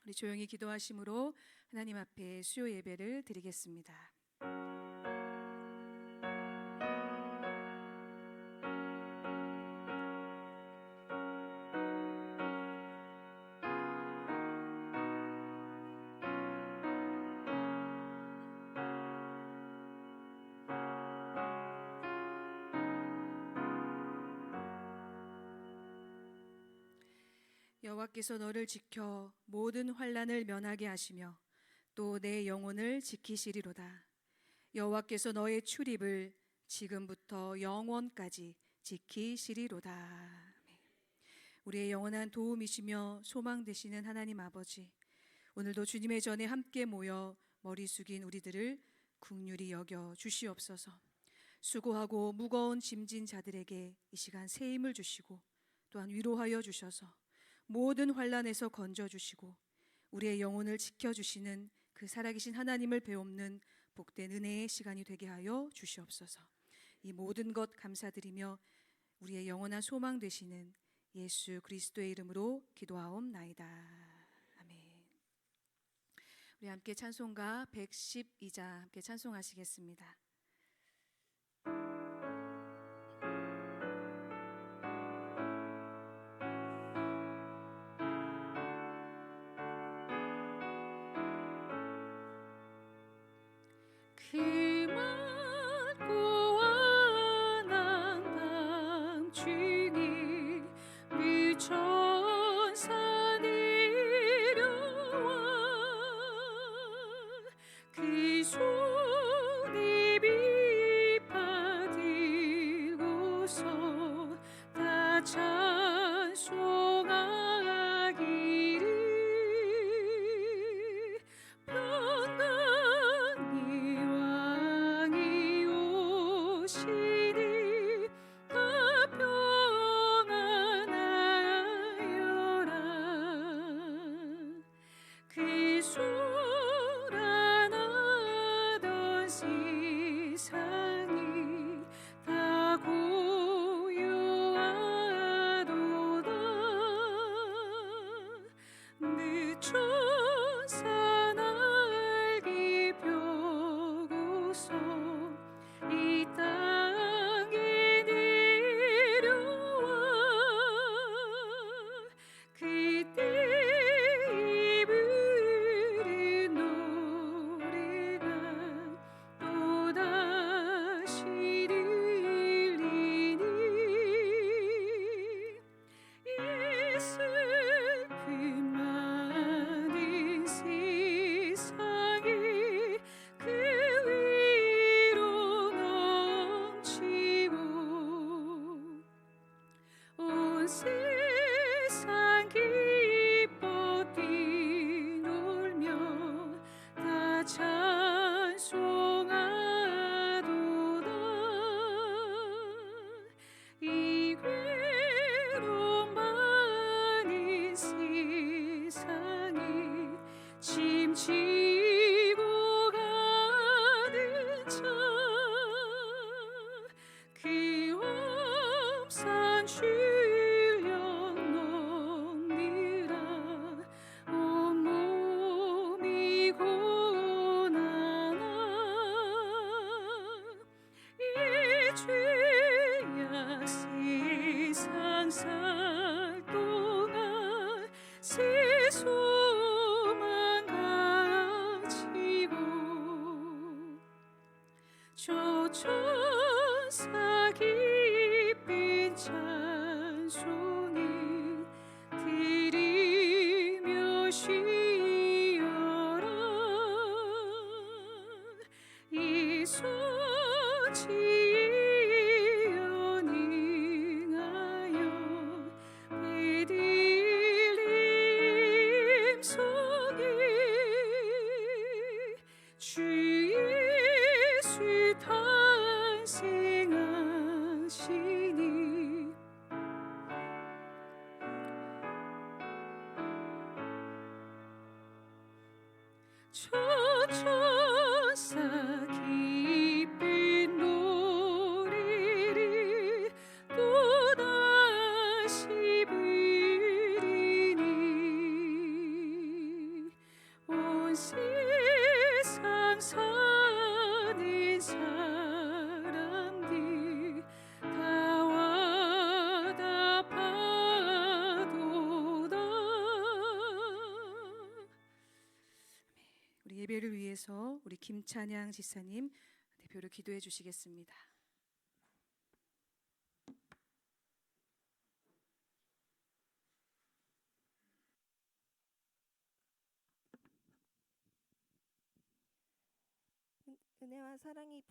우리 조용히 기도하심으로 하나님 앞에 수요 예배를 드리겠습니다. 여호와께서 너를 지켜 모든 환난을 면하게 하시며 또 내 영혼을 지키시리로다. 여호와께서 너의 출입을 지금부터 영원까지 지키시리로다. 우리의 영원한 도움이시며 소망 되시는 하나님 아버지, 오늘도 주님의 전에 함께 모여 머리 숙인 우리들을 긍휼히 여겨 주시옵소서. 수고하고 무거운 짐진 자들에게 이 시간 새 힘을 주시고 또한 위로하여 주셔서 모든 환난에서 건져주시고 우리의 영혼을 지켜주시는 그 살아계신 하나님을 배움는 복된 은혜의 시간이 되게 하여 주시옵소서. 이 모든 것 감사드리며 우리의 영원한 소망 되시는 예수 그리스도의 이름으로 기도하옵나이다. 아멘. 우리 함께 찬송가 112자 함께 찬송하시겠습니다. 그 맑고 환한 밤중에 미천사 내려와 그 손에 빛받들고서 다 찬송하기를 세상 기뻐 뛰놀며 다 찬송하도다. 이 괴로움 많은 세상에 짐지고 가는 자 그 엄산 주력 넘느라 온몸이 고난아 이 죄악 세상 살 동안 새 소망 가지고 저 천사 기쁜 찬송을 드리며 쉬어라. 이 소지에 연행하여 베들레헴 속에 주 예수 탄생하시니 저 천사 기쁜 노래를 또다시 부르니 예배를 위해서 우리 김찬양 지사님 대표로 기도해 주시겠습니다. 은혜와 사랑이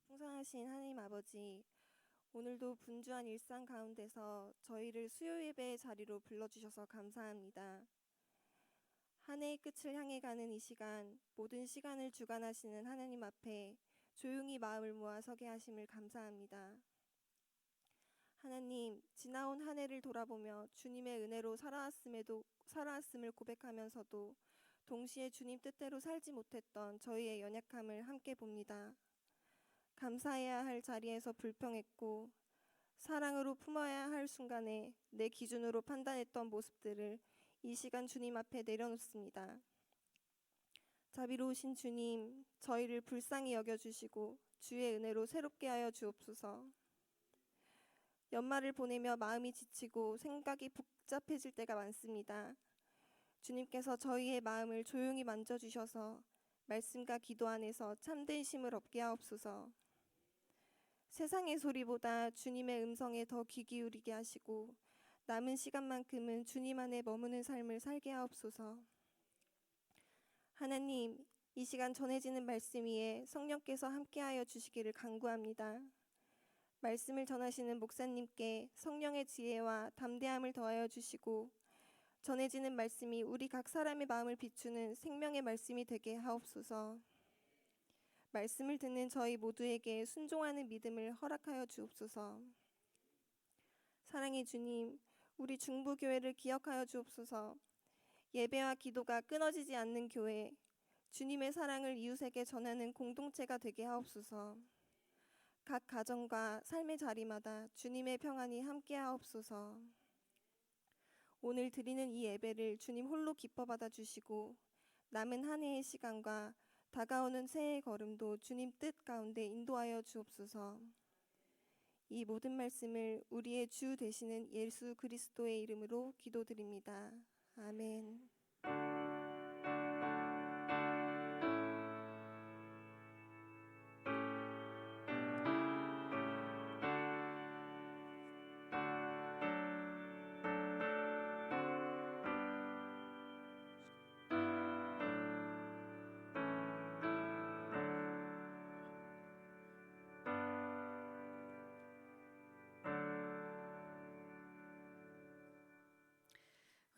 풍성하신 하나님 아버지, 오늘도 분주한 일상 가운데서 저희를 수요 예배의 자리로 불러주셔서 감사합니다. 한 해의 끝을 향해 가는 이 시간, 모든 시간을 주관하시는 하나님 앞에 조용히 마음을 모아 서게 하심을 감사합니다. 하나님, 지나온 한 해를 돌아보며 주님의 은혜로 살아왔음을 고백하면서도 동시에 주님 뜻대로 살지 못했던 저희의 연약함을 함께 봅니다. 감사해야 할 자리에서 불평했고 사랑으로 품어야 할 순간에 내 기준으로 판단했던 모습들을 이 시간 주님 앞에 내려놓습니다. 자비로우신 주님, 저희를 불쌍히 여겨주시고 주의 은혜로 새롭게 하여 주옵소서. 연말을 보내며 마음이 지치고 생각이 복잡해질 때가 많습니다. 주님께서 저희의 마음을 조용히 만져주셔서 말씀과 기도 안에서 참된 힘을 얻게 하옵소서. 세상의 소리보다 주님의 음성에 더 귀 기울이게 하시고 남은 시간만큼은 주님 안에 머무는 삶을 살게 하옵소서. 하나님, 이 시간 전해지는 말씀 위에 성령께서 함께하여 주시기를 간구합니다. 말씀을 전하시는 목사님께 성령의 지혜와 담대함을 더하여 주시고 전해지는 말씀이 우리 각 사람의 마음을 비추는 생명의 말씀이 되게 하옵소서. 말씀을 듣는 저희 모두에게 순종하는 믿음을 허락하여 주옵소서. 사랑의 주님, 우리 중부교회를 기억하여 주옵소서. 예배와 기도가 끊어지지 않는 교회, 주님의 사랑을 이웃에게 전하는 공동체가 되게 하옵소서. 각 가정과 삶의 자리마다 주님의 평안이 함께 하옵소서. 오늘 드리는 이 예배를 주님 홀로 기뻐 받아주시고 남은 한 해의 시간과 다가오는 새해의 걸음도 주님 뜻 가운데 인도하여 주옵소서. 이 모든 말씀을 우리의 주 되시는 예수 그리스도의 이름으로 기도드립니다. 아멘.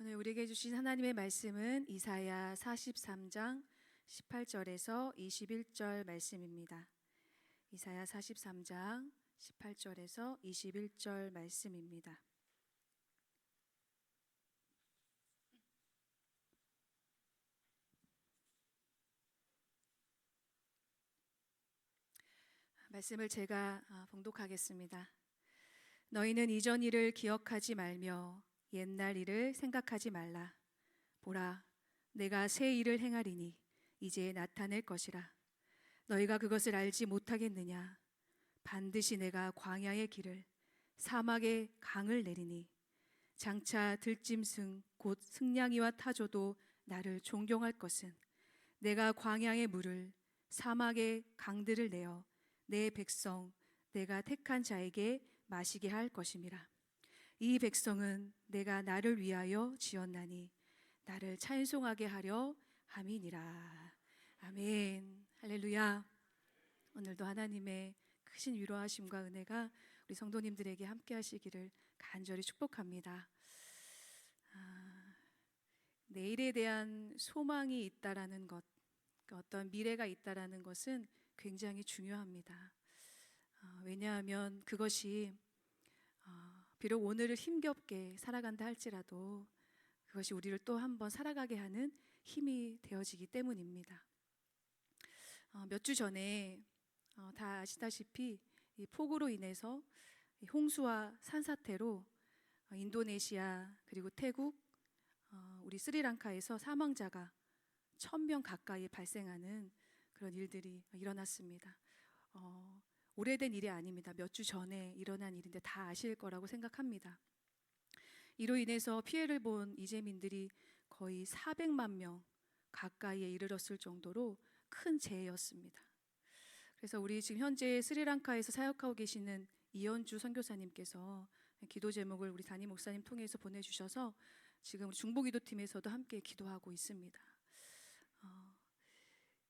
오늘 우리에게 주신 하나님의 말씀은 이사야 43장 18절에서 21절 말씀입니다. 이사야 43장 18절에서 21절 말씀입니다. 말씀을 제가 봉독하겠습니다. 너희는 이전 일을 기억하지 말며 옛날 일을 생각하지 말라. 보라, 내가 새 일을 행하리니 이제 나타낼 것이라. 너희가 그것을 알지 못하겠느냐? 반드시 내가 광야의 길을 사막의 강을 내리니 장차 들짐승 곧 승냥이와 타조도 나를 존경할 것은 내가 광야의 물을 사막의 강들을 내어 내 백성 내가 택한 자에게 마시게 할 것임이라. 이 백성은 내가 나를 위하여 지었나니 나를 찬송하게 하려 함이니라. 아멘. 할렐루야. 오늘도 하나님의 크신 위로하심과 은혜가 우리 성도님들에게 함께 하시기를 간절히 축복합니다. 내일에 대한 소망이 있다라는 것, 어떤 미래가 있다라는 것은 굉장히 중요합니다. 왜냐하면 그것이 비록 오늘을 힘겹게 살아간다 할지라도 그것이 우리를 또 한번 살아가게 하는 힘이 되어지기 때문입니다. 몇 주 전에 다 아시다시피 이 폭우로 인해서 홍수와 산사태로 인도네시아 그리고 태국 우리 스리랑카에서 사망자가 1000명 가까이 발생하는 그런 일들이 일어났습니다. 오래된 일이 아닙니다. 몇 주 전에 일어난 일인데 다 아실 거라고 생각합니다. 이로 인해서 피해를 본 이재민들이 거의 400만 명, 가까이에 이르렀을 정도로 큰 재해였습니다. 그래서 우리 지금 현재 스리랑카에서 사역하고 계시는 이현주 선교사님께서 기도 제목을 우리 담임 목사님 통해서 보내주셔서 지금 중보기도팀에서도 함께 기도하고 있습니다.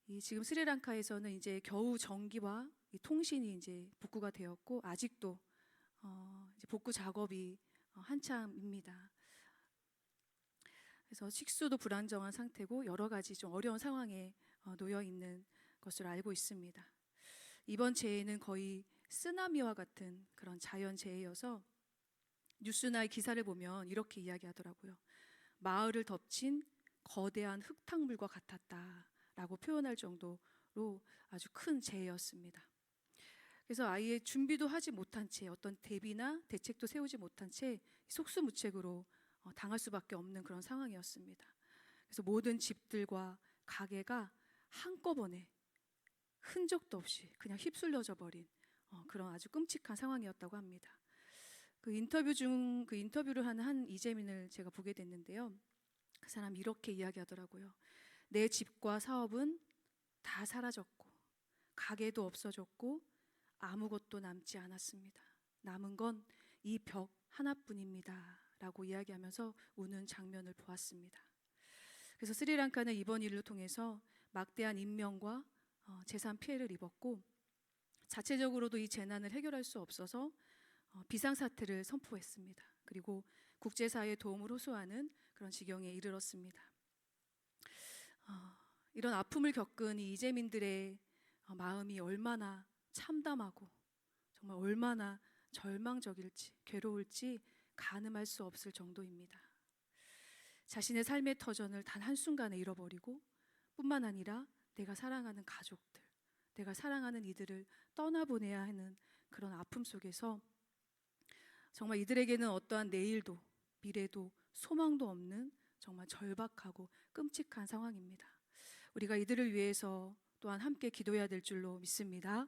이 지금 스리랑카에서는 이제 겨우 전기와 이 통신이 이제 복구가 되었고 아직도 이제 복구 작업이 한참입니다. 그래서 식수도 불안정한 상태고 여러 가지 좀 어려운 상황에 놓여 있는 것으로 알고 있습니다. 이번 재해는 거의 쓰나미와 같은 그런 자연 재해여서 뉴스나 기사를 보면 이렇게 이야기하더라고요. 마을을 덮친 거대한 흙탕물과 같았다라고 표현할 정도로 아주 큰 재해였습니다. 그래서 아예 준비도 하지 못한 채 어떤 대비나 대책도 세우지 못한 채 속수무책으로 당할 수밖에 없는 그런 상황이었습니다. 그래서 모든 집들과 가게가 한꺼번에 흔적도 없이 그냥 휩쓸려져 버린 그런 아주 끔찍한 상황이었다고 합니다. 그 인터뷰를 하는 한 이재민을 제가 보게 됐는데요. 그 사람이 이렇게 이야기하더라고요. 내 집과 사업은 다 사라졌고 가게도 없어졌고 아무것도 남지 않았습니다. 남은 건 이 벽 하나뿐입니다. 라고 이야기하면서 우는 장면을 보았습니다. 그래서 스리랑카는 이번 일을 통해서 막대한 인명과 재산 피해를 입었고 자체적으로도 이 재난을 해결할 수 없어서 비상사태를 선포했습니다. 그리고 국제사회의 도움을 호소하는 그런 지경에 이르렀습니다. 이런 아픔을 겪은 이 이재민들의 마음이 얼마나 참담하고 정말 얼마나 절망적일지 괴로울지 가늠할 수 없을 정도입니다. 자신의 삶의 터전을 단 한순간에 잃어버리고 뿐만 아니라 내가 사랑하는 가족들, 내가 사랑하는 이들을 떠나보내야 하는 그런 아픔 속에서 정말 이들에게는 어떠한 내일도 미래도 소망도 없는 정말 절박하고 끔찍한 상황입니다. 우리가 이들을 위해서 또한 함께 기도해야 될 줄로 믿습니다.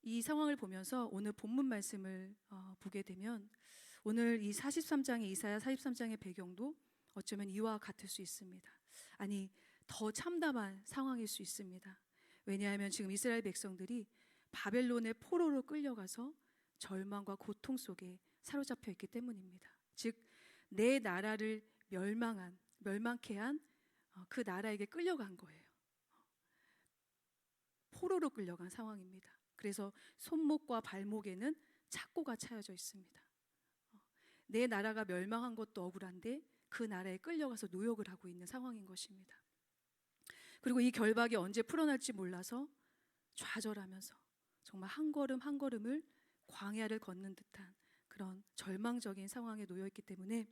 이 상황을 보면서 오늘 본문 말씀을 보게 되면 오늘 이 43장의 이사야 43장의 배경도 어쩌면 이와 같을 수 있습니다. 아니 더 참담한 상황일 수 있습니다. 왜냐하면 지금 이스라엘 백성들이 바벨론의 포로로 끌려가서 절망과 고통 속에 사로잡혀 있기 때문입니다. 즉 내 나라를 멸망케 한 그 나라에게 끌려간 거예요. 포로로 끌려간 상황입니다. 그래서 손목과 발목에는 착고가 차여져 있습니다. 내 나라가 멸망한 것도 억울한데 그 나라에 끌려가서 노역을 하고 있는 상황인 것입니다. 그리고 이 결박이 언제 풀어날지 몰라서 좌절하면서 정말 한 걸음 한 걸음을 광야를 걷는 듯한 그런 절망적인 상황에 놓여 있기 때문에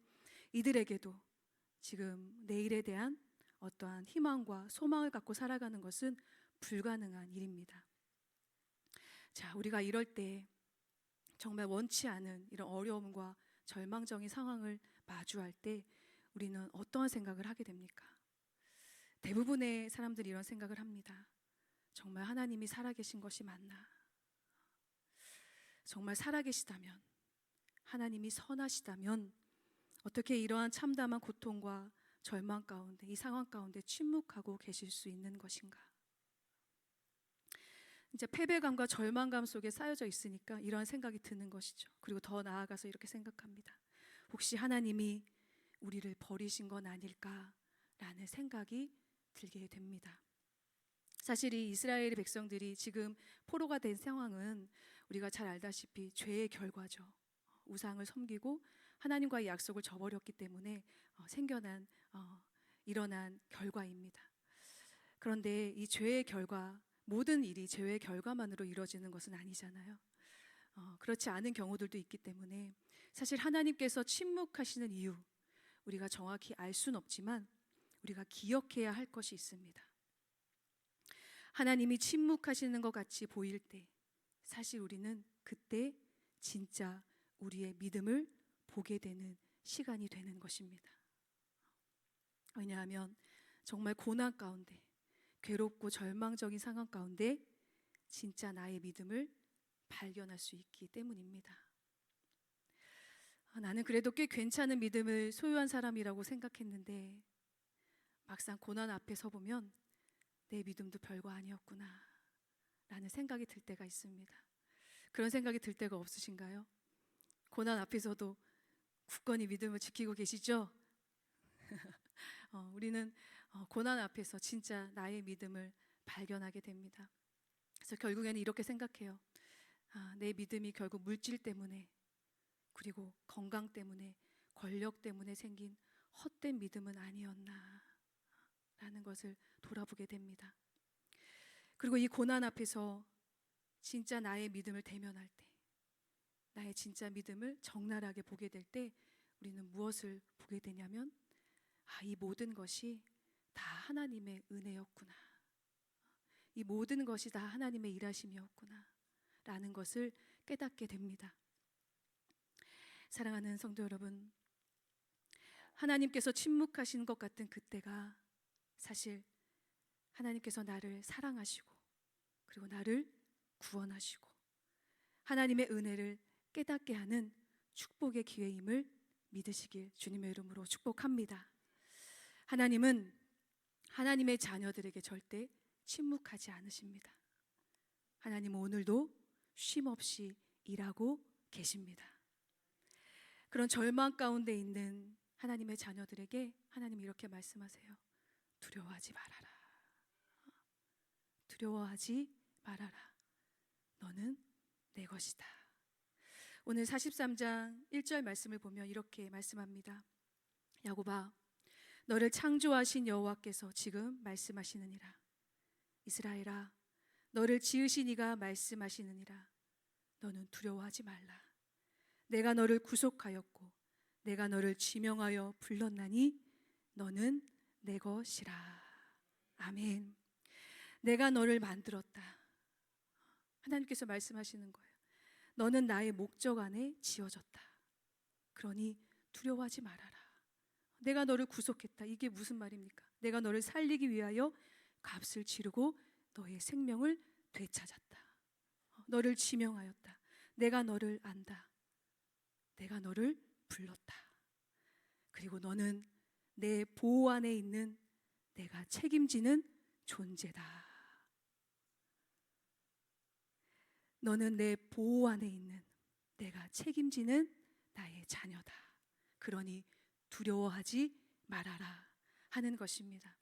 이들에게도 지금 내일에 대한 어떠한 희망과 소망을 갖고 살아가는 것은 불가능한 일입니다. 자, 우리가 이럴 때 정말 원치 않은 이런 어려움과 절망적인 상황을 마주할 때 우리는 어떠한 생각을 하게 됩니까? 대부분의 사람들이 이런 생각을 합니다. 정말 하나님이 살아계신 것이 맞나? 정말 살아계시다면, 하나님이 선하시다면 어떻게 이러한 참담한 고통과 절망 가운데, 이 상황 가운데 침묵하고 계실 수 있는 것인가? 이제 패배감과 절망감 속에 쌓여져 있으니까 이런 생각이 드는 것이죠. 그리고 더 나아가서 이렇게 생각합니다. 혹시 하나님이 우리를 버리신 건 아닐까라는 생각이 들게 됩니다. 사실 이 이스라엘 백성들이 지금 포로가 된 상황은 우리가 잘 알다시피 죄의 결과죠. 우상을 섬기고 하나님과의 약속을 저버렸기 때문에 일어난 결과입니다. 그런데 이 죄의 결과, 모든 일이 죄의 결과만으로 이루어지는 것은 아니잖아요. 그렇지 않은 경우들도 있기 때문에 사실 하나님께서 침묵하시는 이유, 우리가 정확히 알 수는 없지만 우리가 기억해야 할 것이 있습니다. 하나님이 침묵하시는 것 같이 보일 때 사실 우리는 그때 진짜 우리의 믿음을 보게 되는 시간이 되는 것입니다. 왜냐하면 정말 고난 가운데, 괴롭고 절망적인 상황 가운데 진짜 나의 믿음을 발견할 수 있기 때문입니다. 나는 그래도 꽤 괜찮은 믿음을 소유한 사람이라고 생각했는데 막상 고난 앞에 서 보면 내 믿음도 별거 아니었구나 라는 생각이 들 때가 있습니다. 그런 생각이 들 때가 없으신가요? 고난 앞에서도 굳건히 믿음을 지키고 계시죠? 우리는 고난 앞에서 진짜 나의 믿음을 발견하게 됩니다. 그래서 결국에는 이렇게 생각해요. 내 믿음이 결국 물질 때문에, 그리고 건강 때문에, 권력 때문에 생긴 헛된 믿음은 아니었나 라는 것을 돌아보게 됩니다. 그리고 이 고난 앞에서 진짜 나의 믿음을 대면할 때, 나의 진짜 믿음을 적나라하게 보게 될 때 우리는 무엇을 보게 되냐면, 이 모든 것이 다 하나님의 은혜였구나, 이 모든 것이 다 하나님의 일하심이었구나 라는 것을 깨닫게 됩니다. 사랑하는 성도 여러분, 하나님께서 침묵하신 것 같은 그때가 사실 하나님께서 나를 사랑하시고, 그리고 나를 구원하시고 하나님의 은혜를 깨닫게 하는 축복의 기회임을 믿으시길 주님의 이름으로 축복합니다. 하나님은 하나님의 자녀들에게 절대 침묵하지 않으십니다. 하나님은 오늘도 쉼 없이 일하고 계십니다. 그런 절망 가운데 있는 하나님의 자녀들에게 하나님이 이렇게 말씀하세요. 두려워하지 말아라. 두려워하지 말아라. 너는 내 것이다. 오늘 43장 1절 말씀을 보면 이렇게 말씀합니다. 야곱아, 너를 창조하신 여호와께서 지금 말씀하시느니라. 이스라엘아, 너를 지으신 이가 말씀하시느니라. 너는 두려워하지 말라. 내가 너를 구속하였고 내가 너를 지명하여 불렀나니 너는 내 것이라. 아멘. 내가 너를 만들었다. 하나님께서 말씀하시는 거예요. 너는 나의 목적 안에 지어졌다. 그러니 두려워하지 말아라. 내가 너를 구속했다. 이게 무슨 말입니까? 내가 너를 살리기 위하여 값을 치르고 너의 생명을 되찾았다. 너를 지명하였다. 내가 너를 안다. 내가 너를 불렀다. 그리고 너는 내 보호 안에 있는 내가 책임지는 존재다. 너는 내 보호 안에 있는 내가 책임지는 나의 자녀다. 그러니 두려워하지 말아라 하는 것입니다.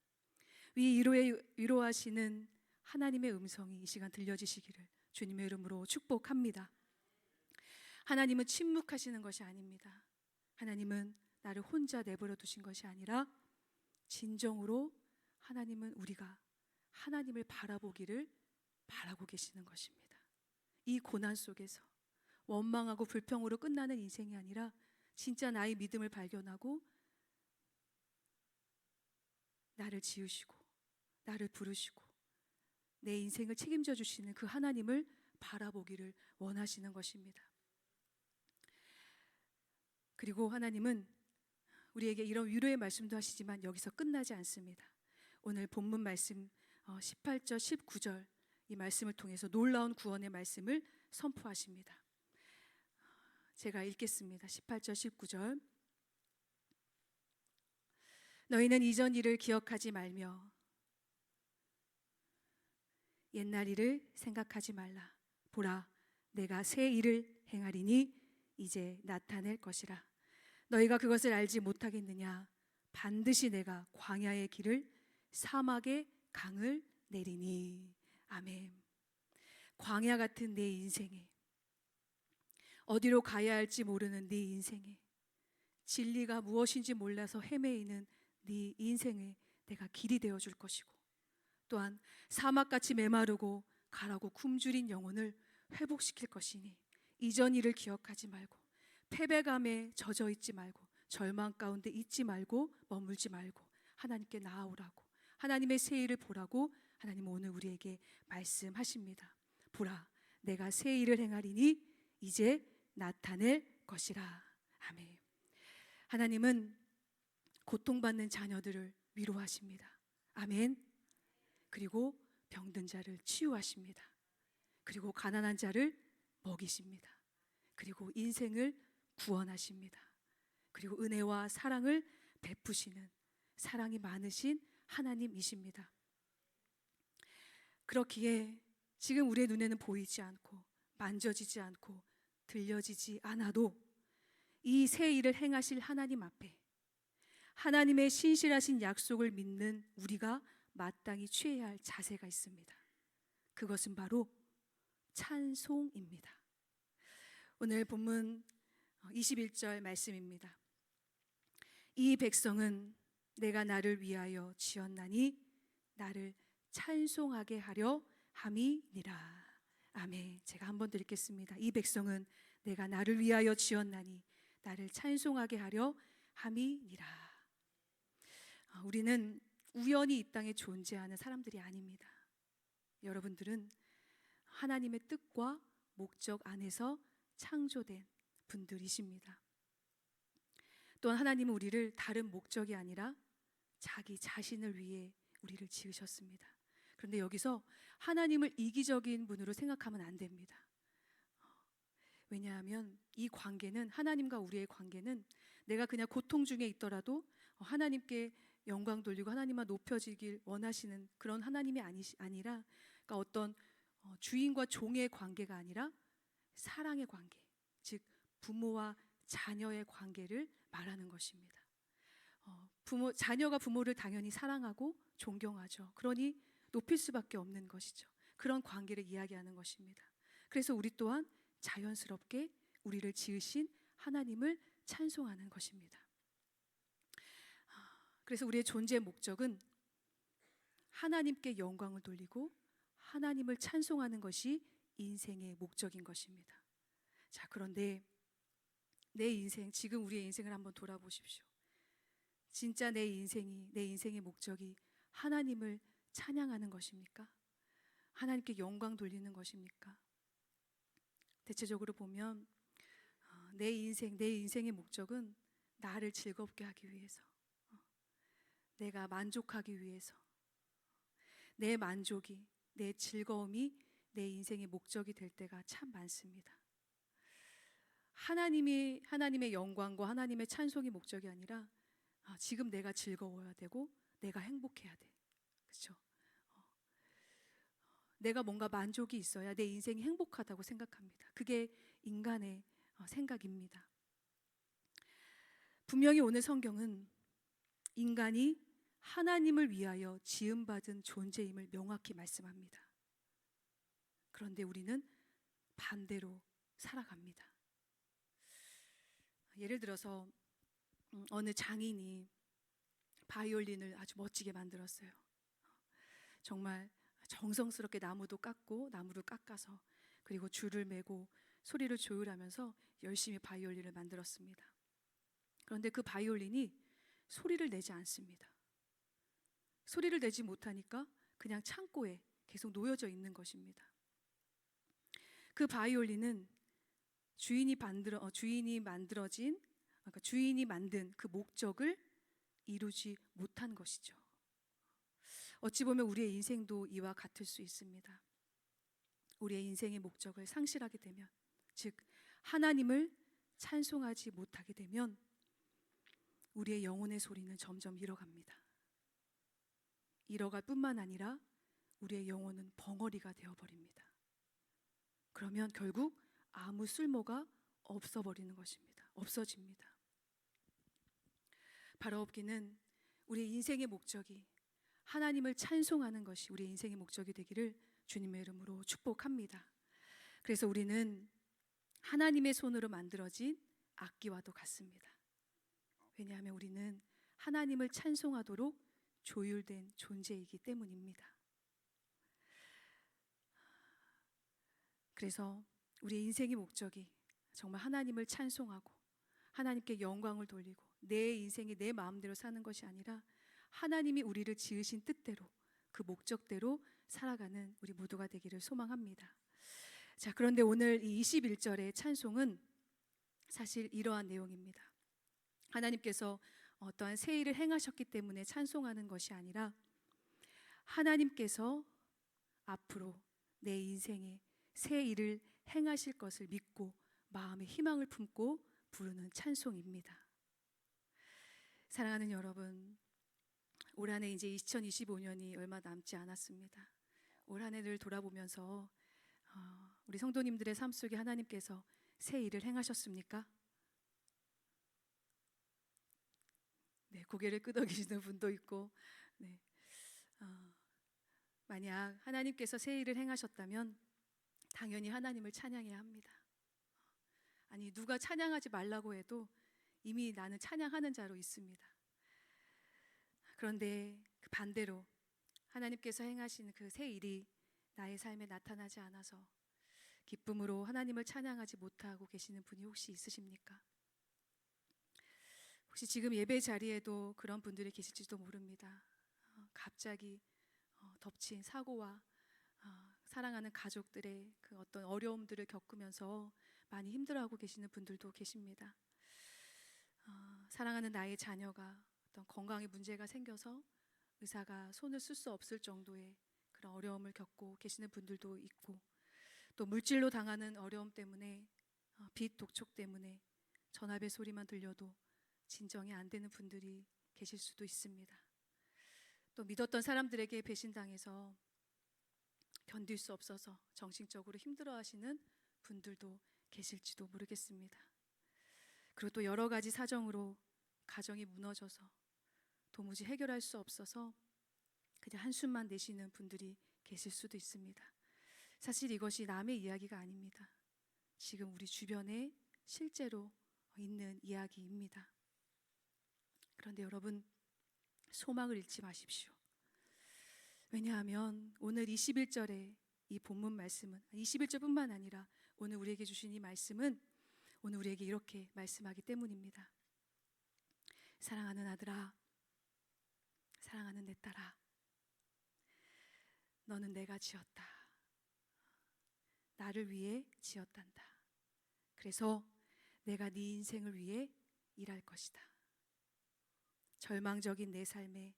위로하시는 하나님의 음성이 이 시간 들려지시기를 주님의 이름으로 축복합니다. 하나님은 침묵하시는 것이 아닙니다. 하나님은 나를 혼자 내버려 두신 것이 아니라 진정으로 하나님은 우리가 하나님을 바라보기를 바라고 계시는 것입니다. 이 고난 속에서 원망하고 불평으로 끝나는 인생이 아니라 진짜 나의 믿음을 발견하고 나를 지으시고 나를 부르시고 내 인생을 책임져 주시는 그 하나님을 바라보기를 원하시는 것입니다. 그리고 하나님은 우리에게 이런 위로의 말씀도 하시지만 여기서 끝나지 않습니다. 오늘 본문 말씀 18절 19절 이 말씀을 통해서 놀라운 구원의 말씀을 선포하십니다. 제가 읽겠습니다. 18절 19절. 너희는 이전 일을 기억하지 말며 옛날 일을 생각하지 말라. 보라, 내가 새 일을 행하리니 이제 나타낼 것이라. 너희가 그것을 알지 못하겠느냐? 반드시 내가 광야의 길을 사막의 강을 내리니. 아멘. 광야 같은 내 인생에, 어디로 가야 할지 모르는 네 인생에, 진리가 무엇인지 몰라서 헤매이는 네 인생에 내가 길이 되어줄 것이고, 또한 사막같이 메마르고 가라고 굶주린 영혼을 회복시킬 것이니 이전 일을 기억하지 말고 패배감에 젖어 있지 말고 절망 가운데 있지 말고 머물지 말고 하나님께 나아오라고, 하나님의 새 일을 보라고 하나님은 오늘 우리에게 말씀하십니다. 보라, 내가 새 일을 행하리니 이제 나타낼 것이라. 아멘. 하나님은 고통받는 자녀들을 위로하십니다. 아멘. 그리고 병든 자를 치유하십니다. 그리고 가난한 자를 먹이십니다. 그리고 인생을 구원하십니다. 그리고 은혜와 사랑을 베푸시는 사랑이 많으신 하나님이십니다. 그렇기에 지금 우리의 눈에는 보이지 않고 만져지지 않고 들려지지 않아도 이 새 일을 행하실 하나님 앞에 하나님의 신실하신 약속을 믿는 우리가 마땅히 취해야 할 자세가 있습니다. 그것은 바로 찬송입니다. 오늘 본문 21절 말씀입니다. 이 백성은 내가 나를 위하여 지었나니 나를 찬송하게 하려 함이니라. 아멘. 제가 한번 더 읽겠습니다. 이 백성은 내가 나를 위하여 지었나니 나를 찬송하게 하려 함이니라. 우리는 우연히 이 땅에 존재하는 사람들이 아닙니다. 여러분들은 하나님의 뜻과 목적 안에서 창조된 분들이십니다. 또한 하나님은 우리를 다른 목적이 아니라 자기 자신을 위해 우리를 지으셨습니다. 그런데 여기서 하나님을 이기적인 분으로 생각하면 안 됩니다. 왜냐하면 이 관계는, 하나님과 우리의 관계는 내가 그냥 고통 중에 있더라도 하나님께 영광 돌리고 하나님만 높여지길 원하시는 그런 하나님이 아니라, 그러니까 어떤 주인과 종의 관계가 아니라 사랑의 관계, 즉 부모와 자녀의 관계를 말하는 것입니다. 자녀가 부모를 당연히 사랑하고 존경하죠. 그러니 높일 수밖에 없는 것이죠. 그런 관계를 이야기하는 것입니다. 그래서 우리 또한 자연스럽게 우리를 지으신 하나님을 찬송하는 것입니다. 그래서 우리의 존재의 목적은 하나님께 영광을 돌리고 하나님을 찬송하는 것이 인생의 목적인 것입니다. 자, 그런데 내 인생, 지금 우리의 인생을 한번 돌아보십시오. 진짜 내 인생의 목적이 하나님을 찬양하는 것입니까? 하나님께 영광 돌리는 것입니까? 대체적으로 보면 내 인생의 목적은 나를 즐겁게 하기 위해서, 내가 만족하기 위해서, 내 만족이, 내 즐거움이 내 인생의 목적이 될 때가 참 많습니다. 하나님의 영광과 하나님의 찬송이 목적이 아니라 지금 내가 즐거워야 되고 내가 행복해야 돼. 그렇죠? 내가 뭔가 만족이 있어야 내 인생이 행복하다고 생각합니다. 그게 인간의 생각입니다. 분명히 오늘 성경은 인간이 하나님을 위하여 지음받은 존재임을 명확히 말씀합니다. 그런데 우리는 반대로 살아갑니다. 예를 들어서 어느 장인이 바이올린을 아주 멋지게 만들었어요. 정말 정성스럽게 나무를 깎아서 그리고 줄을 매고 소리를 조율하면서 열심히 바이올린을 만들었습니다. 그런데 그 바이올린이 소리를 내지 않습니다. 소리를 내지 못하니까 그냥 창고에 계속 놓여져 있는 것입니다. 그 바이올린은 주인이 만든 그 목적을 이루지 못한 것이죠. 어찌 보면 우리의 인생도 이와 같을 수 있습니다. 우리의 인생의 목적을 상실하게 되면, 즉 하나님을 찬송하지 못하게 되면 우리의 영혼의 소리는 점점 잃어갑니다. 잃어갈 뿐만 아니라 우리의 영혼은 벙어리가 되어버립니다. 그러면 결국 아무 쓸모가 없어집니다. 바로 없기는 우리의 인생의 목적이 하나님을 찬송하는 것이 우리의 인생의 목적이 되기를 주님의 이름으로 축복합니다. 그래서 우리는 하나님의 손으로 만들어진 악기와도 같습니다. 왜냐하면 우리는 하나님을 찬송하도록 조율된 존재이기 때문입니다. 그래서 우리의 인생의 목적이 정말 하나님을 찬송하고 하나님께 영광을 돌리고 내 인생이 내 마음대로 사는 것이 아니라 하나님이 우리를 지으신 뜻대로 그 목적대로 살아가는 우리 모두가 되기를 소망합니다. 자, 그런데 오늘 이 21절의 찬송은 사실 이러한 내용입니다. 하나님께서 어떠한 새 일을 행하셨기 때문에 찬송하는 것이 아니라 하나님께서 앞으로 내 인생에 새 일을 행하실 것을 믿고 마음의 희망을 품고 부르는 찬송입니다. 사랑하는 여러분, 올 한 해 이제 2025년이 얼마 남지 않았습니다. 올 한 해를 돌아보면서 우리 성도님들의 삶 속에 하나님께서 새 일을 행하셨습니까? 네, 고개를 끄덕이시는 분도 있고, 네, 만약 하나님께서 새 일을 행하셨다면 당연히 하나님을 찬양해야 합니다. 아니, 누가 찬양하지 말라고 해도 이미 나는 찬양하는 자로 있습니다. 그런데 그 반대로 하나님께서 행하신 그 새 일이 나의 삶에 나타나지 않아서 기쁨으로 하나님을 찬양하지 못하고 계시는 분이 혹시 있으십니까? 혹시 지금 예배 자리에도 그런 분들이 계실지도 모릅니다. 갑자기 덮친 사고와 사랑하는 가족들의 그 어떤 어려움들을 겪으면서 많이 힘들어하고 계시는 분들도 계십니다. 사랑하는 나의 자녀가 어떤 건강에 문제가 생겨서 의사가 손을 쓸 수 없을 정도의 그런 어려움을 겪고 계시는 분들도 있고, 또 물질로 당하는 어려움 때문에 빚 독촉 때문에 전화벨 소리만 들려도 진정이 안 되는 분들이 계실 수도 있습니다. 또 믿었던 사람들에게 배신당해서 견딜 수 없어서 정신적으로 힘들어하시는 분들도 계실지도 모르겠습니다. 그리고 또 여러 가지 사정으로 가정이 무너져서 도무지 해결할 수 없어서 그냥 한숨만 내쉬는 분들이 계실 수도 있습니다. 사실 이것이 남의 이야기가 아닙니다. 지금 우리 주변에 실제로 있는 이야기입니다. 그런데 여러분, 소망을 잃지 마십시오. 왜냐하면 오늘 21절의 이 본문 말씀은 21절뿐만 아니라 오늘 우리에게 주신 이 말씀은 오늘 우리에게 이렇게 말씀하기 때문입니다. 사랑하는 아들아, 사랑하는 내 딸아, 너는 내가 지었다. 나를 위해 지었단다. 그래서 내가 네 인생을 위해 일할 것이다. 절망적인 내 삶에,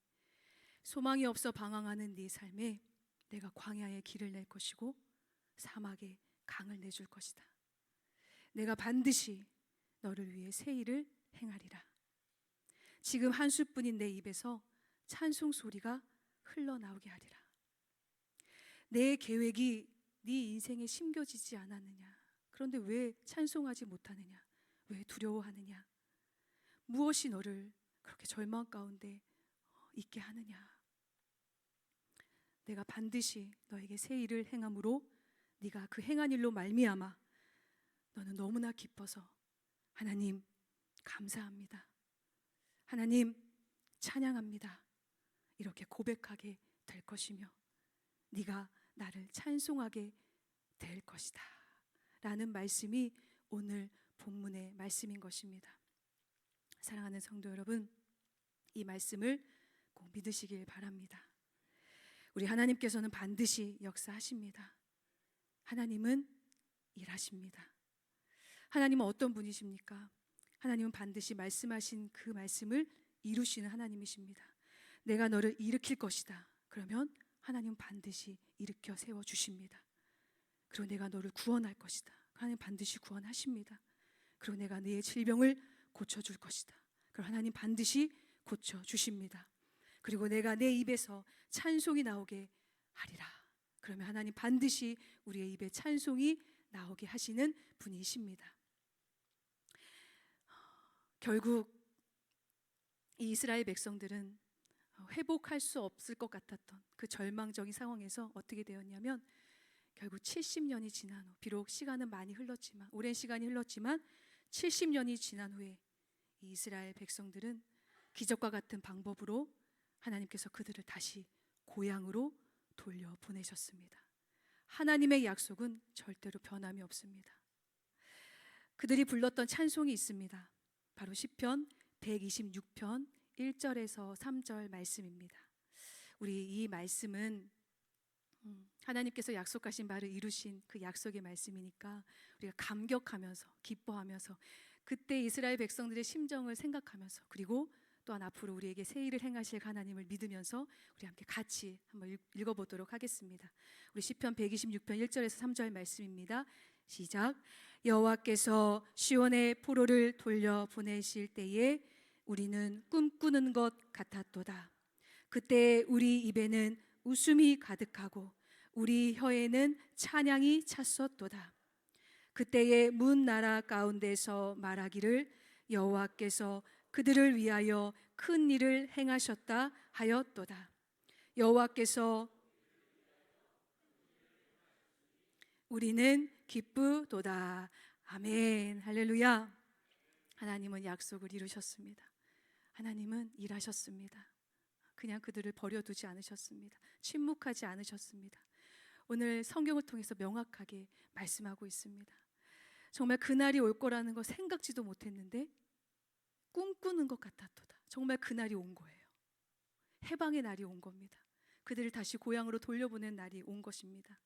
소망이 없어 방황하는 네 삶에 내가 광야에 길을 낼 것이고 사막에 강을 내줄 것이다. 내가 반드시 너를 위해 새 일을 행하리라. 지금 한 수뿐인 내 입에서 찬송 소리가 흘러나오게 하리라. 내 계획이 네 인생에 심겨지지 않았느냐? 그런데 왜 찬송하지 못하느냐? 왜 두려워하느냐? 무엇이 너를 그렇게 절망 가운데 있게 하느냐? 내가 반드시 너에게 새 일을 행함으로 네가 그 행한 일로 말미암아 너는 너무나 기뻐서 하나님 감사합니다. 하나님 찬양합니다. 이렇게 고백하게 될 것이며 네가 나를 찬송하게 될 것이다 라는 말씀이 오늘 본문의 말씀인 것입니다. 사랑하는 성도 여러분, 이 말씀을 꼭 믿으시길 바랍니다. 우리 하나님께서는 반드시 역사하십니다. 하나님은 일하십니다. 하나님은 어떤 분이십니까? 하나님은 반드시 말씀하신 그 말씀을 이루시는 하나님이십니다. 내가 너를 일으킬 것이다. 그러면 하나님은 반드시 일으켜 세워주십니다. 그리고 내가 너를 구원할 것이다. 하나님 반드시 구원하십니다. 그리고 내가 너의 질병을 고쳐줄 것이다. 그리고 하나님 반드시 고쳐주십니다. 그리고 내가 내 입에서 찬송이 나오게 하리라. 그러면 하나님 반드시 우리의 입에 찬송이 나오게 하시는 분이십니다. 결국 이 이스라엘 백성들은 회복할 수 없을 것 같았던 그 절망적인 상황에서 어떻게 되었냐면 결국 70년이 지난 후, 비록 시간은 많이 흘렀지만, 오랜 시간이 흘렀지만 70년이 지난 후에 이 이스라엘 백성들은 기적과 같은 방법으로 하나님께서 그들을 다시 고향으로 돌려보내셨습니다. 하나님의 약속은 절대로 변함이 없습니다. 그들이 불렀던 찬송이 있습니다. 바로 시편 126편 1절에서 3절 말씀입니다. 우리 이 말씀은 하나님께서 약속하신 바를 이루신 그 약속의 말씀이니까 우리가 감격하면서 기뻐하면서 그때 이스라엘 백성들의 심정을 생각하면서, 그리고 또한 앞으로 우리에게 새 일을 행하실 하나님을 믿으면서 우리 함께 같이 한번 읽어보도록 하겠습니다. 우리 시편 126편 1절에서 3절 말씀입니다. 시작. 여호와께서 시온의 포로를 돌려 보내실 때에 우리는 꿈꾸는 것 같았도다. 그때 우리 입에는 웃음이 가득하고 우리 혀에는 찬양이 찼었도다. 그때의 문 나라 가운데서 말하기를 여호와께서 그들을 위하여 큰 일을 행하셨다 하였도다. 여호와께서 우리는 기쁘도다. 아멘. 할렐루야. 하나님은 약속을 이루셨습니다. 하나님은 일하셨습니다. 그냥 그들을 버려두지 않으셨습니다. 침묵하지 않으셨습니다. 오늘 성경을 통해서 명확하게 말씀하고 있습니다. 정말 그날이 올 거라는 거 생각지도 못했는데 꿈꾸는 것 같았도다. 정말 그날이 온 거예요. 해방의 날이 온 겁니다. 그들을 다시 고향으로 돌려보낸 날이 온 것입니다.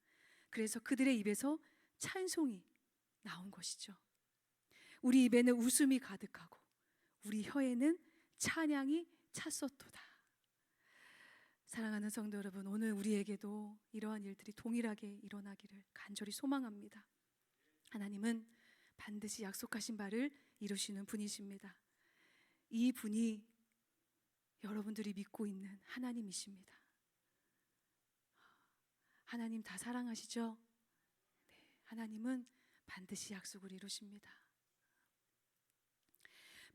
그래서 그들의 입에서 찬송이 나온 것이죠. 우리 입에는 웃음이 가득하고 우리 혀에는 찬양이 찼었도다. 사랑하는 성도 여러분, 오늘 우리에게도 이러한 일들이 동일하게 일어나기를 간절히 소망합니다. 하나님은 반드시 약속하신 바를 이루시는 분이십니다. 이 분이 여러분들이 믿고 있는 하나님이십니다. 하나님 다 사랑하시죠? 네, 하나님은 반드시 약속을 이루십니다.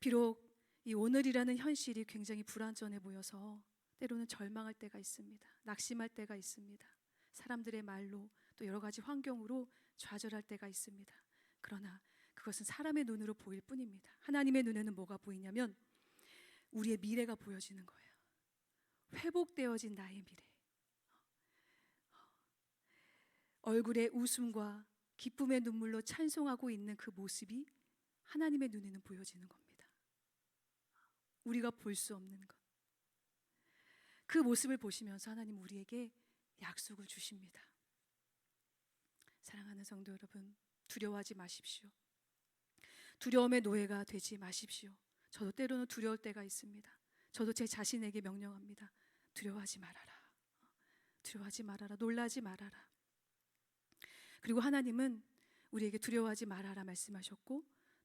비록 이 오늘이라는 현실이 굉장히 불완전해 보여서 때로는 절망할 때가 있습니다. 낙심할 때가 있습니다. 사람들의 말로 또 여러 가지 환경으로 좌절할 때가 있습니다. 그러나 그것은 사람의 눈으로 보일 뿐입니다. 하나님의 눈에는 뭐가 보이냐면 우리의 미래가 보여지는 거예요. 회복되어진 나의 미래. 얼굴에 웃음과 기쁨의 눈물로 찬송하고 있는 그 모습이 하나님의 눈에는 보여지는 겁니다. 우리가 볼 수 없는 것. 그 모습을 보시면서 하나님 우리에게 약속을 주십니다. 사랑하는 성도 여러분, 두려워하지 마십시오. 두려움의 노예가 되지 마십시오. 저도 때로는 두려울 때가 있습니다. 저도 제 자신에게 명령합니다. 두려워하지 말아라. 두려워하지 말아라. 놀라지 말아라. 그리고 하나님은 우리에게 두려워하지 말아라 말씀하셨고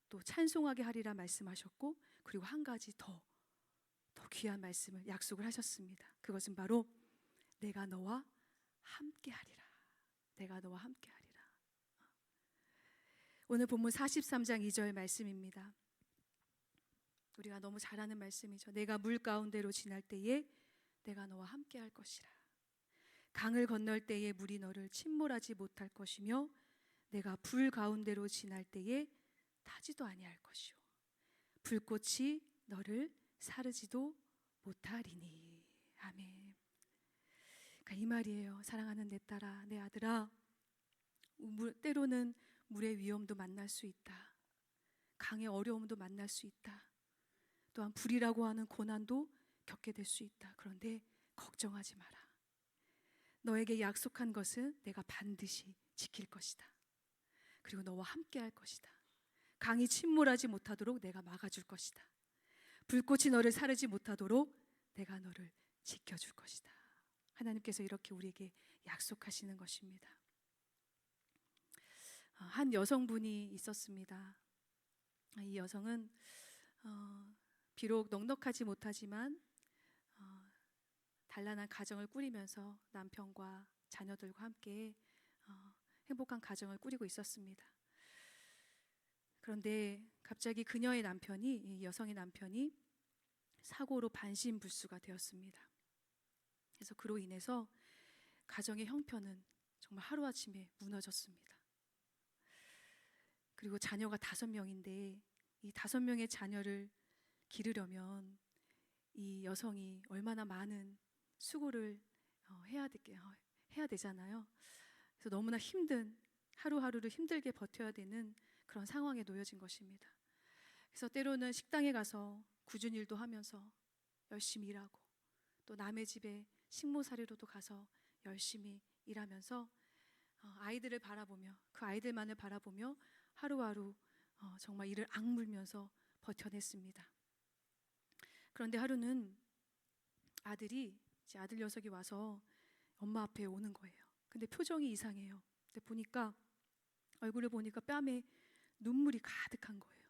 또 찬송하게 하리라 말씀하셨고 그리고 한 가지 더 귀한 말씀을 약속을 하셨습니다. 그것은 바로 내가 너와 함께 하리라. 내가 너와 함께 하리라. 오늘 본문 43장 2절 말씀입니다. 우리가 너무 잘 아는 말씀이죠. 내가 물 가운데로 지날 때에 내가 너와 함께 할 것이라. 강을 건널 때에 물이 너를 침몰하지 못할 것이며 내가 불 가운데로 지날 때에 타지도 아니할 것이요 불꽃이 너를 사르지도 못하리니. 아멘. 그러니까 이 말이에요. 사랑하는 내 딸아, 내 아들아, 때로는 물의 위험도 만날 수 있다. 강의 어려움도 만날 수 있다. 또한 불이라고 하는 고난도 겪게 될 수 있다. 그런데 걱정하지 마라. 너에게 약속한 것은 내가 반드시 지킬 것이다. 그리고 너와 함께 할 것이다. 강이 침몰하지 못하도록 내가 막아줄 것이다. 불꽃이 너를 사르지 못하도록 내가 너를 지켜줄 것이다. 하나님께서 이렇게 우리에게 약속하시는 것입니다. 한 여성분이 있었습니다. 이 여성은 비록 넉넉하지 못하지만 단란한 가정을 꾸리면서 남편과 자녀들과 함께 행복한 가정을 꾸리고 있었습니다. 그런데 갑자기 그녀의 남편이, 이 여성의 남편이 사고로 반신불수가 되었습니다. 그래서 그로 인해서 가정의 형편은 정말 하루아침에 무너졌습니다. 그리고 자녀가 5명인데 이 5명의 자녀를 기르려면 이 여성이 얼마나 많은 수고를 해야 되잖아요. 그래서 너무나 힘든, 하루하루를 힘들게 버텨야 되는 그런 상황에 놓여진 것입니다. 그래서 때로는 식당에 가서 굳은 일도 하면서 열심히 일하고 또 남의 집에 식모살이로도 가서 열심히 일하면서 아이들을 바라보며 그 아이들만을 바라보며 하루하루 정말 이를 악물면서 버텨냈습니다. 그런데 하루는 아들 녀석이 와서 엄마 앞에 오는 거예요. 근데 표정이 이상해요. 근데 얼굴을 보니까 뺨에 눈물이 가득한 거예요.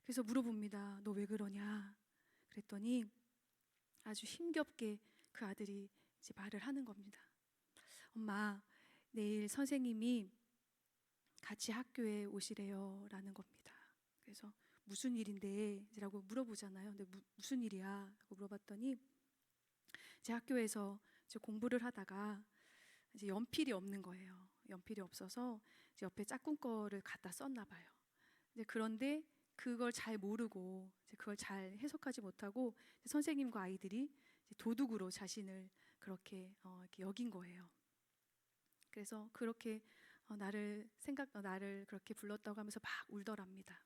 그래서 물어봅니다. 너 왜 그러냐? 그랬더니 아주 힘겹게 그 아들이 이제 말을 하는 겁니다. 엄마, 내일 선생님이 같이 학교에 오시래요 라는 겁니다. 그래서 무슨 일인데? 라고 물어보잖아요. 근데 무슨 일이야? 라고 물어봤더니 이제 학교에서 이제 공부를 하다가 이제 연필이 없는 거예요. 연필이 없어서 이제 옆에 짝꿍 거를 갖다 썼나 봐요. 이제 그런데 그걸 잘 모르고 이제 그걸 잘 해석하지 못하고 선생님과 아이들이 이제 도둑으로 자신을 그렇게 이렇게 여긴 거예요. 그래서 그렇게 나를 그렇게 불렀다고 하면서 막 울더랍니다.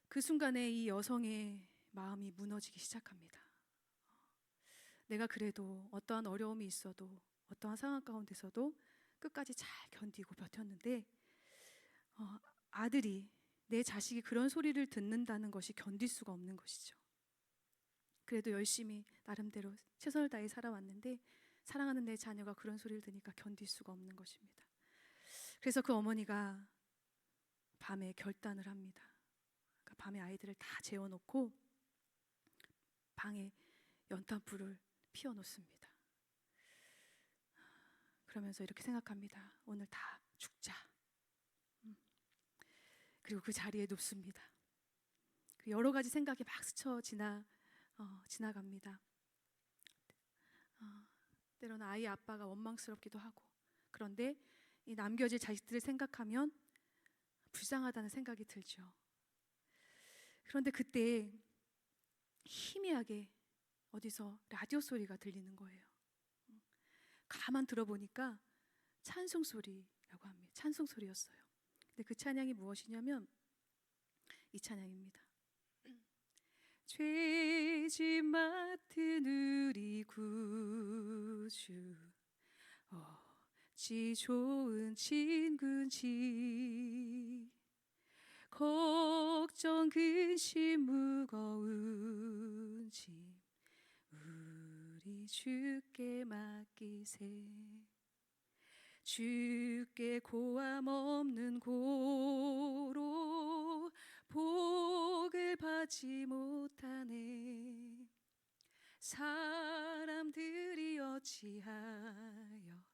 그 순간에 이 여성의 마음이 무너지기 시작합니다. 내가 그래도 어떠한 어려움이 있어도 어떠한 상황 가운데서도 끝까지 잘 견디고 버텼는데 아들이, 내 자식이 그런 소리를 듣는다는 것이 견딜 수가 없는 것이죠. 그래도 열심히 나름대로 최선을 다해 살아왔는데 사랑하는 내 자녀가 그런 소리를 들으니까 견딜 수가 없는 것입니다. 그래서 그 어머니가 밤에 결단을 합니다. 그러니까 밤에 아이들을 다 재워놓고 방에 연탄불을 피워놓습니다. 그러면서 이렇게 생각합니다. 오늘 다 죽자. 그리고 그 자리에 눕습니다. 여러 가지 생각이 막 스쳐 지나갑니다. 때로는 아이 아빠가 원망스럽기도 하고, 그런데 이 남겨질 자식들을 생각하면 불쌍하다는 생각이 들죠. 그런데 그때 희미하게 어디서 라디오 소리가 들리는 거예요. 가만 들어보니까 찬송 소리라고 합니다. 찬송 소리였어요. 근데 그 찬양이 무엇이냐면 이 찬양입니다. 죄짐 맡은 우리 구주, 어찌 좋은 친구인지, 걱정 근심 무거운 짐 우리 주께 맡기세. 주께 고함 없는 고로 복을 받지 못하네. 사람들이 어찌하여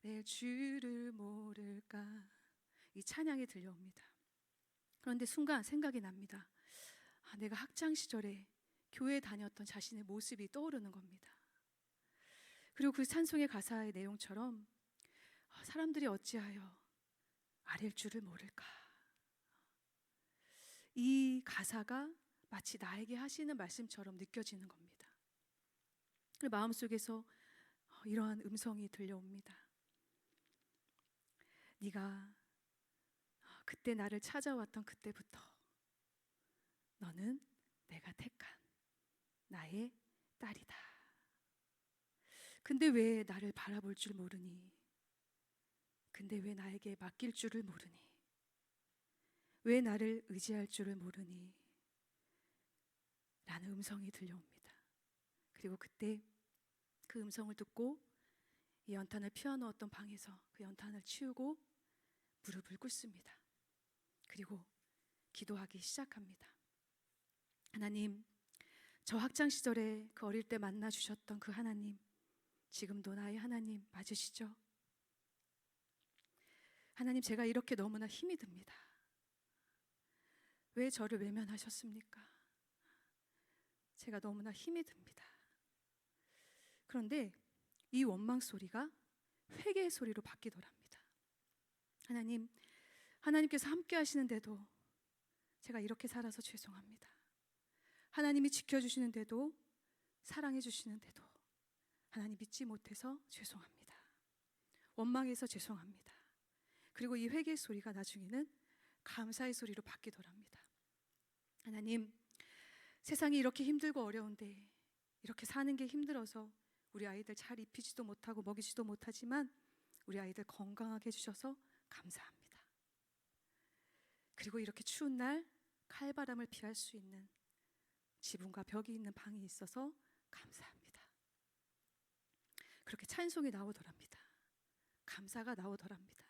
내 주를 모를까. 이 찬양이 들려옵니다. 그런데 순간 생각이 납니다. 내가 학창 시절에 교회에 다녔던 자신의 모습이 떠오르는 겁니다. 그리고 그 찬송의 가사의 내용처럼 사람들이 어찌하여 아랠 줄을 모를까. 이 가사가 마치 나에게 하시는 말씀처럼 느껴지는 겁니다. 그 마음속에서 이러한 음성이 들려옵니다. 네가 그때 나를 찾아왔던 그때부터 너는 내가 택한 나의 딸이다. 근데 왜 나를 바라볼 줄 모르니? 근데 왜 나에게 맡길 줄을 모르니? 왜 나를 의지할 줄을 모르니? 라는 음성이 들려옵니다. 그리고 그때 그 음성을 듣고 이 연탄을 피워놓았던 방에서 그 연탄을 치우고 무릎을 꿇습니다. 그리고 기도하기 시작합니다. 하나님, 저 학창 시절에 그 어릴 때 만나 주셨던 그 하나님, 지금도 나의 하나님 맞으시죠? 하나님, 제가 이렇게 너무나 힘이 듭니다. 왜 저를 외면하셨습니까? 제가 너무나 힘이 듭니다. 그런데 이 원망 소리가 회개의 소리로 바뀌더랍니다. 하나님, 하나님께서 함께 하시는데도 제가 이렇게 살아서 죄송합니다. 하나님이 지켜주시는데도, 사랑해 주시는데도 하나님 믿지 못해서 죄송합니다. 원망해서 죄송합니다. 그리고 이 회개의 소리가 나중에는 감사의 소리로 바뀌더랍니다. 하나님, 세상이 이렇게 힘들고 어려운데, 이렇게 사는 게 힘들어서 우리 아이들 잘 입히지도 못하고 먹이지도 못하지만 우리 아이들 건강하게 해주셔서 감사합니다. 그리고 이렇게 추운 날 칼바람을 피할 수 있는 지붕과 벽이 있는 방이 있어서 감사합니다. 그렇게 찬송이 나오더랍니다. 감사가 나오더랍니다.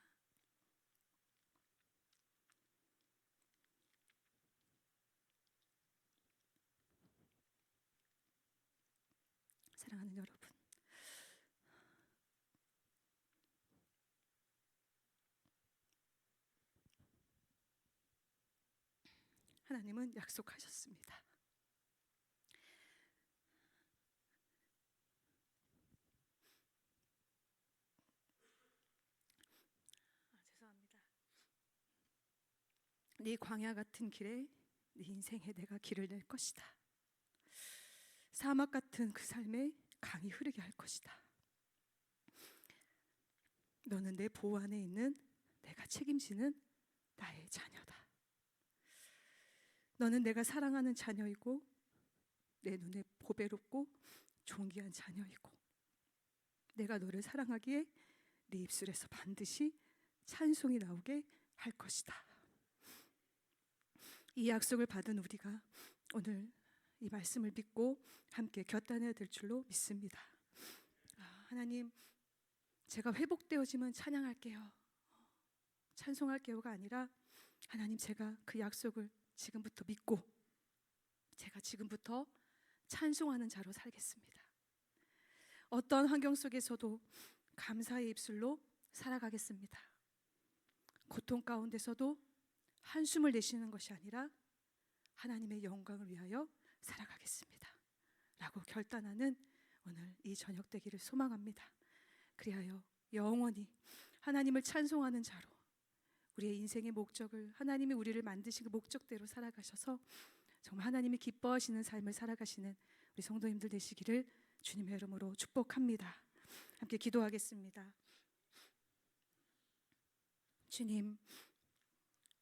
사랑하는 여러분, 하나님은 약속하셨습니다. 죄송합니다. 네 광야 같은 길에 네 인생에 내가 길을 낼 것이다. 사막 같은 그 삶에 강이 흐르게 할 것이다. 너는 내 보호 안에 있는 내가 책임지는 나의 자녀다. 너는 내가 사랑하는 자녀이고 내 눈에 보배롭고 존귀한 자녀이고 내가 너를 사랑하기에 네 입술에서 반드시 찬송이 나오게 할 것이다. 이 약속을 받은 우리가 오늘 이 말씀을 믿고 함께 결단해야 될 줄로 믿습니다. 하나님, 제가 회복되어지면 찬양할게요, 찬송할게요가 아니라 하나님, 제가 그 약속을 지금부터 믿고 제가 지금부터 찬송하는 자로 살겠습니다. 어떤 환경 속에서도 감사의 입술로 살아가겠습니다. 고통 가운데서도 한숨을 내쉬는 것이 아니라 하나님의 영광을 위하여 살아가겠습니다 라고 결단하는 오늘 이 저녁 되기를 소망합니다. 그리하여 영원히 하나님을 찬송하는 자로 우리의 인생의 목적을, 하나님이 우리를 만드신 그 목적대로 살아가셔서 정말 하나님이 기뻐하시는 삶을 살아가시는 우리 성도님들 되시기를 주님의 이름으로 축복합니다. 함께 기도하겠습니다. 주님,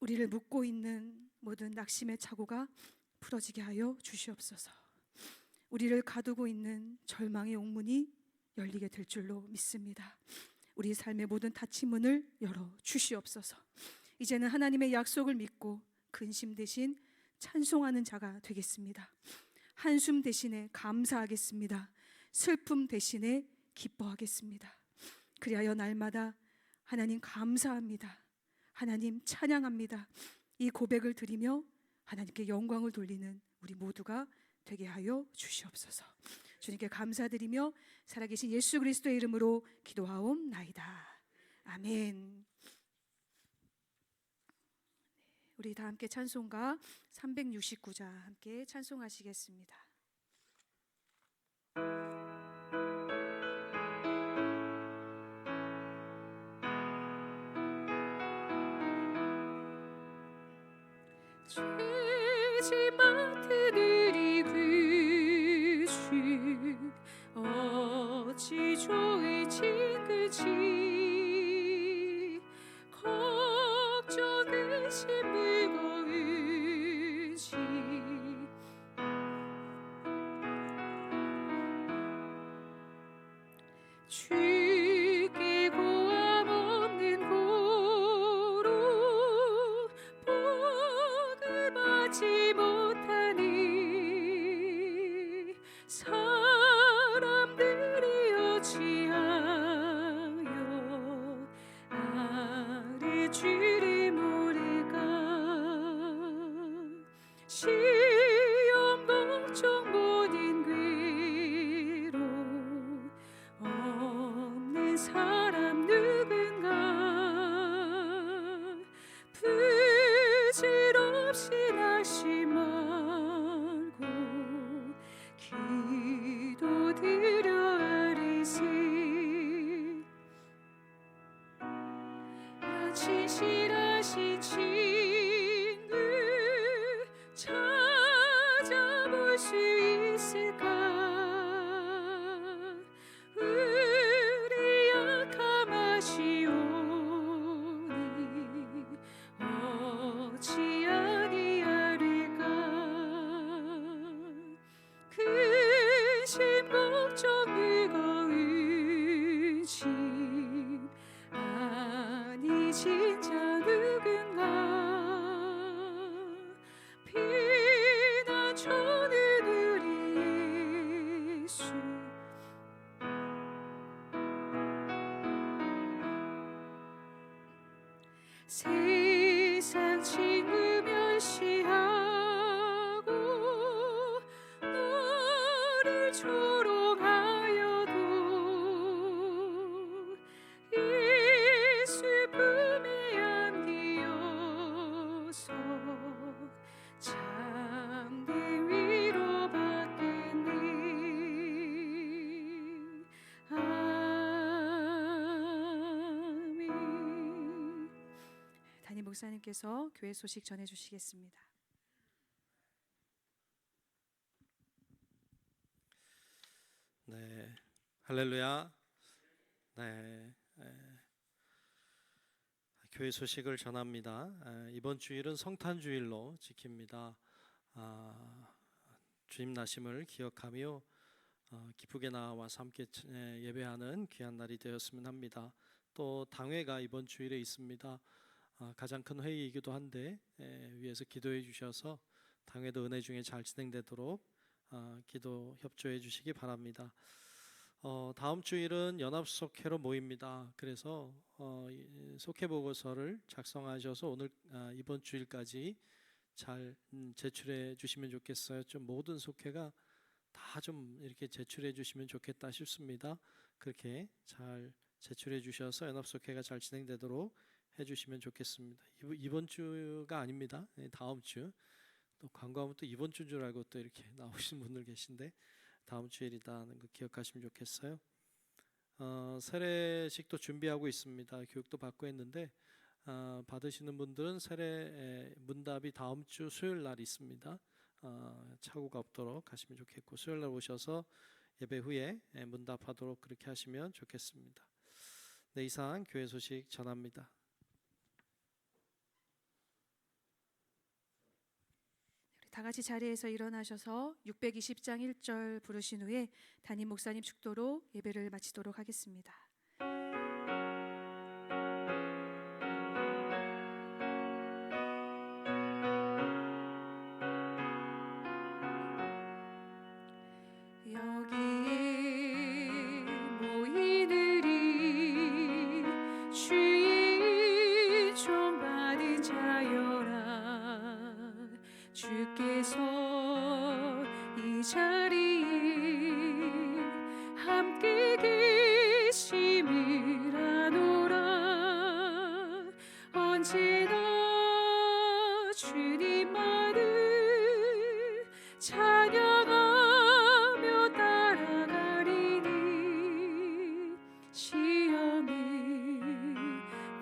우리를 묶고 있는 모든 낙심의 착오가 풀어지게 하여 주시옵소서. 우리를 가두고 있는 절망의 옥문이 열리게 될 줄로 믿습니다. 우리 삶의 모든 닫힌 문을 열어 주시옵소서. 이제는 하나님의 약속을 믿고 근심 대신 찬송하는 자가 되겠습니다. 한숨 대신에 감사하겠습니다. 슬픔 대신에 기뻐하겠습니다. 그리하여 날마다 하나님 감사합니다, 하나님 찬양합니다, 이 고백을 드리며 하나님께 영광을 돌리는 우리 모두가 되게 하여 주시옵소서. 주님께 감사드리며 살아계신 예수 그리스도의 이름으로 기도하옵나이다. 아멘. 우리 다 함께 찬송가 369자 함께 찬송하시겠습니다. 죄지 맡은 우리 귀신 어찌 좋을진 그지 걱정 의심 무거운지 주께 고함 없는 고로 복을 받지 못하니 사람들이 어찌하여 아래 주를 모를까. 시험 걱정 모든 괴로 없는 사람 누군가 부질없이 낙심 말고 기도드려 아뢰세. 진실하신 친구 찾아볼 수 있을까. 우리 약함 아시오니 어찌 아니하리까. 근심 걱정 무거운 짐 아니 진짜 누군가 피난 초는 우리 예수. 세상 친구 멸시하고 너를 조롱하여 목사님께서 교회 소식 전해 주시겠습니다. 네, 할렐루야. 네, 교회 소식을 전합니다. 이번 주일은 성탄주일로 지킵니다. 주님 나심을 기억하며 기쁘게 나와서 함께 예배하는 귀한 날이 되었으면 합니다. 또 당회가 이번 주일에 있습니다. 가장 큰 회의이기도 한데 위에서 기도해 주셔서 당회도 은혜 중에 잘 진행되도록 기도 협조해 주시기 바랍니다. 다음 주일은 연합속회로 모입니다. 그래서 속회 보고서를 작성하셔서 오늘 이번 주일까지 잘 제출해 주시면 좋겠어요. 좀 모든 속회가 다 좀 이렇게 제출해 주시면 좋겠다 싶습니다. 그렇게 잘 제출해 주셔서 연합속회가 잘 진행되도록 해주시면 좋겠습니다. 이번 주가 아닙니다. 다음 주. 또 광고하면 또 이번 주인 줄 알고 또 이렇게 나오시는 분들 계신데 다음 주일이다는 거 기억하시면 좋겠어요. 세례식도 준비하고 있습니다. 교육도 받고 했는데 받으시는 분들은 세례 문답이 다음 주 수요일 날 있습니다. 착오가 없도록 하시면 좋겠고 수요일 날 오셔서 예배 후에 문답하도록 그렇게 하시면 좋겠습니다. 네, 이상 교회 소식 전합니다. 다 같이 자리에서 일어나셔서 620장 1절 부르신 후에 담임 목사님 축도로 예배를 마치도록 하겠습니다. 여기에 모이들이 주의 종 받은 자여라. 주께서 이 자리에 함께 계심을 아노라. 언제나 주님만을 찬양하며 따라가리니 시험이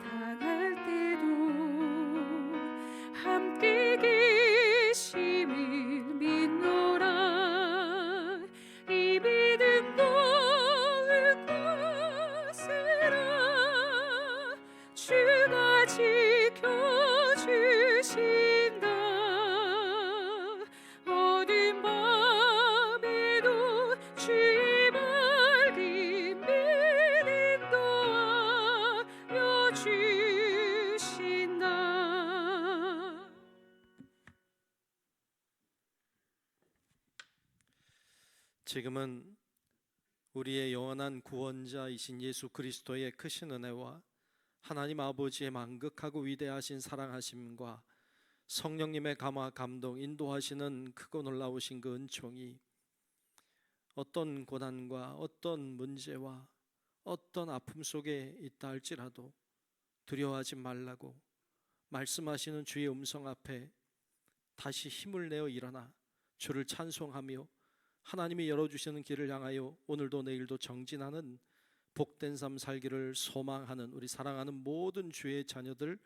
당할 때도 함께 계심을 믿노라. 이 믿음 놓을 것이라. 주가 지켜주신다. 어두운 밤에도 주의 밝은 빛 인도하여 주신다. 지금은 우리의 영원한 구원자이신 예수 그리스도의 크신 은혜와 하나님 아버지의 만극하고 위대하신 사랑하심과 성령님의 감화 감동 인도하시는 크고 놀라우신 그 은총이 어떤 고난과 어떤 문제와 어떤 아픔 속에 있다 할지라도 두려워하지 말라고 말씀하시는 주의 음성 앞에 다시 힘을 내어 일어나 주를 찬송하며 하나님이 열어주시는 길을 향하여 오늘도 내일도 정진하는 복된 삶 살기를 소망하는 우리 사랑하는 모든 주의 자녀들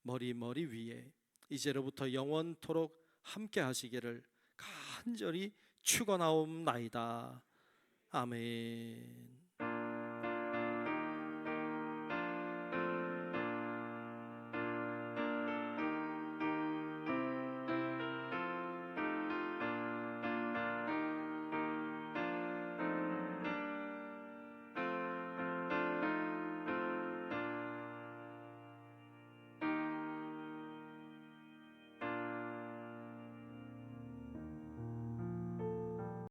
머리 위에 이제로부터 영원토록 함께 하시기를 간절히 축원하옵나이다. 아멘.